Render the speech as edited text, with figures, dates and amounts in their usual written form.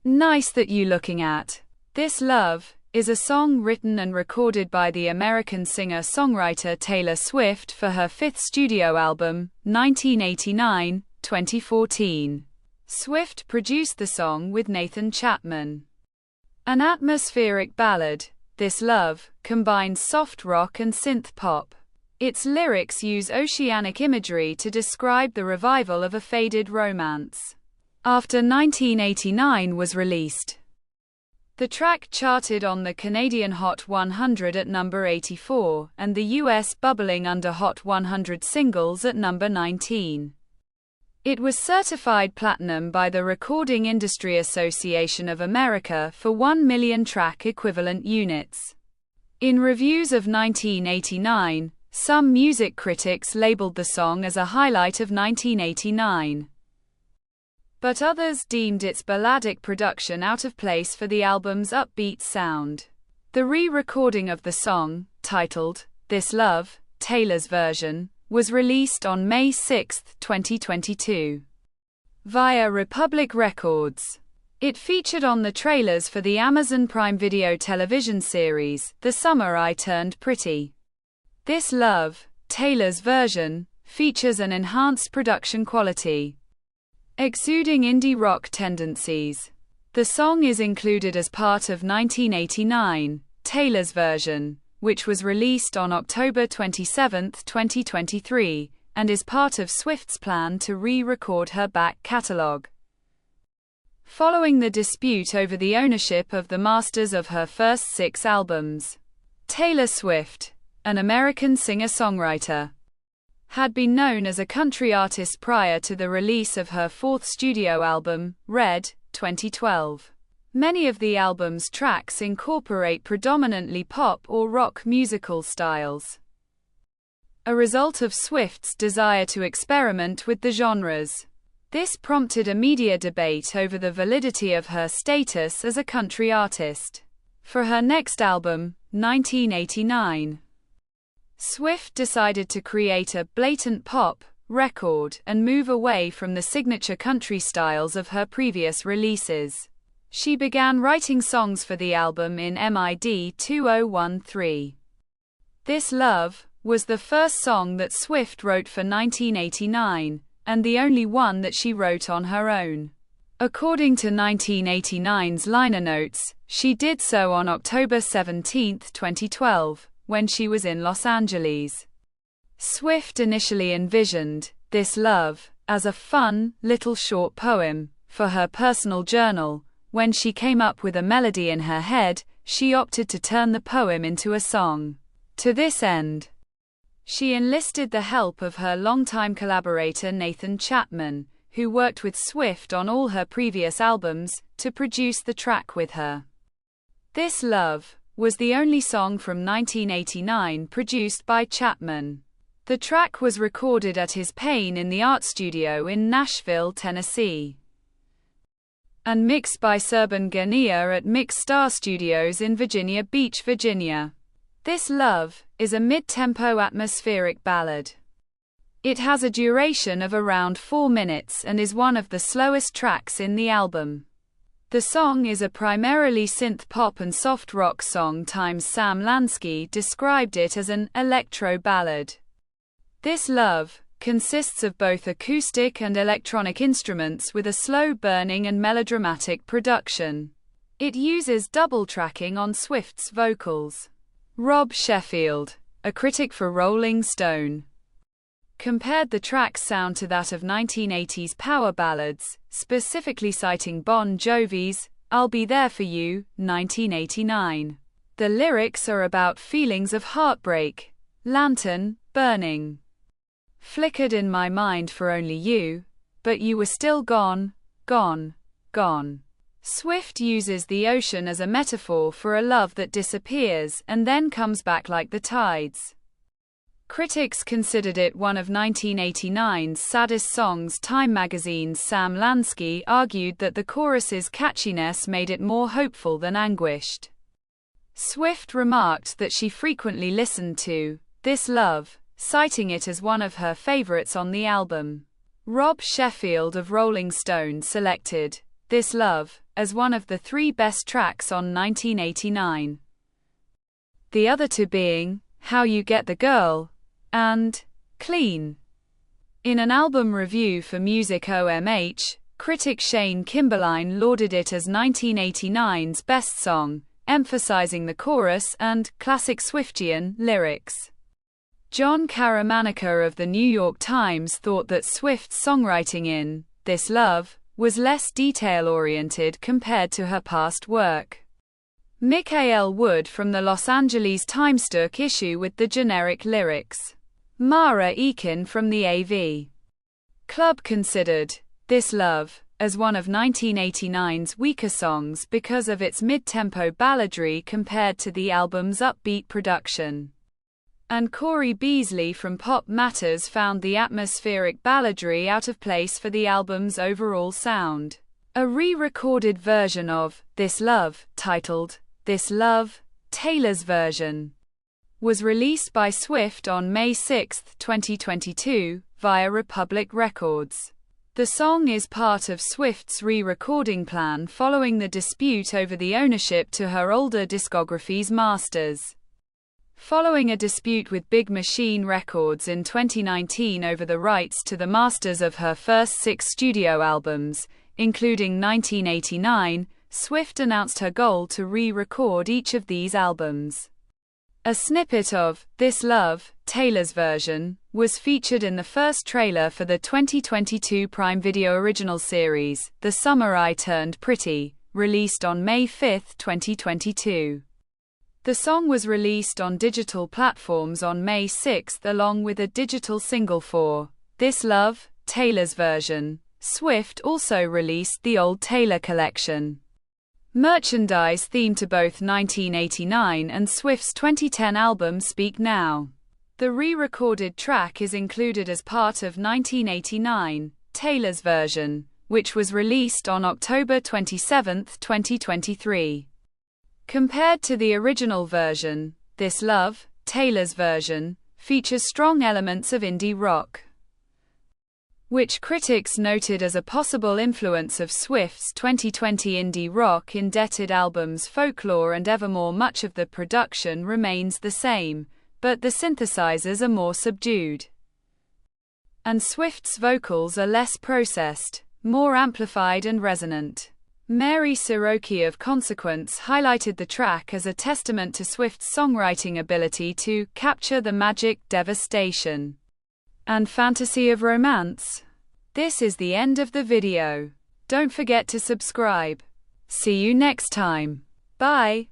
Nice that you looking at. This Love is a song written and recorded by the American singer-songwriter Taylor Swift for her fifth studio album, 1989-2014. Swift produced the song with Nathan Chapman. An atmospheric ballad, This Love combines soft rock and synth pop. Its lyrics use oceanic imagery to describe the revival of a faded romance after 1989 was released. The track charted on the Canadian Hot 100 at number 84, and the US Bubbling Under Hot 100 Singles at number 19. It was certified platinum by the Recording Industry Association of America for 1 million track equivalent units. In reviews of 1989, some music critics labeled the song as a highlight of 1989. But others deemed its balladic production out of place for the album's upbeat sound. The re-recording of the song, titled This Love, Taylor's version, was released on May 6, 2022, via Republic Records. It featured on the trailers for the Amazon Prime Video television series, The Summer I Turned Pretty. This Love, Taylor's version, features an enhanced production quality, exuding indie rock tendencies. The song is included as part of 1989, Taylor's version, which was released on October 27, 2023, and is part of Swift's plan to re-record her back catalog. Following the dispute over the ownership of the masters of her first 6 albums, Taylor Swift, an American singer-songwriter, had been known as a country artist prior to the release of her 4th studio album, Red, 2012. Many of the album's tracks incorporate predominantly pop or rock musical styles, a result of Swift's desire to experiment with the genres. This prompted a media debate over the validity of her status as a country artist. For her next album, 1989, Swift decided to create a blatant pop record and move away from the signature country styles of her previous releases. She began writing songs for the album in mid-2013. This Love was the first song that Swift wrote for 1989, and the only one that she wrote on her own. According to 1989's liner notes, she did so on October 17, 2012, when she was in Los Angeles. Swift initially envisioned This Love as a fun, little short poem for her personal journal. When she came up with a melody in her head, she opted to turn the poem into a song. To this end, she enlisted the help of her longtime collaborator Nathan Chapman, who worked with Swift on all her previous albums, to produce the track with her. This Love was the only song from 1989 produced by Chapman. The track was recorded at his Pain in the Art studio in Nashville, Tennessee, and mixed by Serban Gania at Mix Star Studios in Virginia Beach, Virginia. This Love is a mid-tempo atmospheric ballad. It has a duration of around 4 minutes and is one of the slowest tracks in the album. The song is a primarily synth pop and soft rock song. Sam Lansky described it as an electro ballad. This Love consists of both acoustic and electronic instruments with a slow-burning and melodramatic production. It uses double tracking on Swift's vocals. Rob Sheffield, a critic for Rolling Stone, compared the track's sound to that of 1980s power ballads, specifically citing Bon Jovi's I'll Be There For You, 1989. The lyrics are about feelings of heartbreak, lantern, burning, flickered in my mind for only you, but you were still gone, gone, gone. Swift uses the ocean as a metaphor for a love that disappears and then comes back like the tides. Critics considered it one of 1989's saddest songs. Time magazine's Sam Lansky argued that the chorus's catchiness made it more hopeful than anguished. Swift remarked that she frequently listened to This Love, citing it as one of her favorites on the album. Rob Sheffield of Rolling Stone selected This Love as one of the 3 best tracks on 1989. The other 2 being How You Get the Girl and Clean. In an album review for Music OMH, critic Shane Kimberline lauded it as 1989's best song, emphasizing the chorus and classic Swiftian lyrics. John Caramanica of the New York Times thought that Swift's songwriting in This Love was less detail-oriented compared to her past work. Michael Wood from the Los Angeles Times took issue with the generic lyrics. Mara Eakin from the AV Club considered This Love as one of 1989's weaker songs because of its mid-tempo balladry compared to the album's upbeat production. And Corey Beasley from Pop Matters found the atmospheric balladry out of place for the album's overall sound. A re-recorded version of This Love, titled This Love, Taylor's Version, was released by Swift on May 6, 2022, via Republic Records. The song is part of Swift's re-recording plan following the dispute over the ownership to her older discography's masters. Following a dispute with Big Machine Records in 2019 over the rights to the masters of her first 6 studio albums, including 1989, Swift announced her goal to re-record each of these albums. A snippet of This Love, Taylor's Version, was featured in the first trailer for the 2022 Prime Video original series, The Summer I Turned Pretty, released on May 5, 2022. The song was released on digital platforms on May 6 along with a digital single for This Love, Taylor's Version. Swift also released the Old Taylor collection merchandise themed to both 1989 and Swift's 2010 album Speak Now. The re-recorded track is included as part of 1989, Taylor's Version, which was released on October 27, 2023. Compared to the original version, This Love, Taylor's Version, features strong elements of indie rock, which critics noted as a possible influence of Swift's 2020 indie rock indebted albums Folklore and Evermore. Much of the production remains the same, but the synthesizers are more subdued, and Swift's vocals are less processed, more amplified and resonant. Mary Siroki of Consequence highlighted the track as a testament to Swift's songwriting ability to capture the magic, devastation, and fantasy of romance. This is the end of the video. Don't forget to subscribe. See you next time. Bye.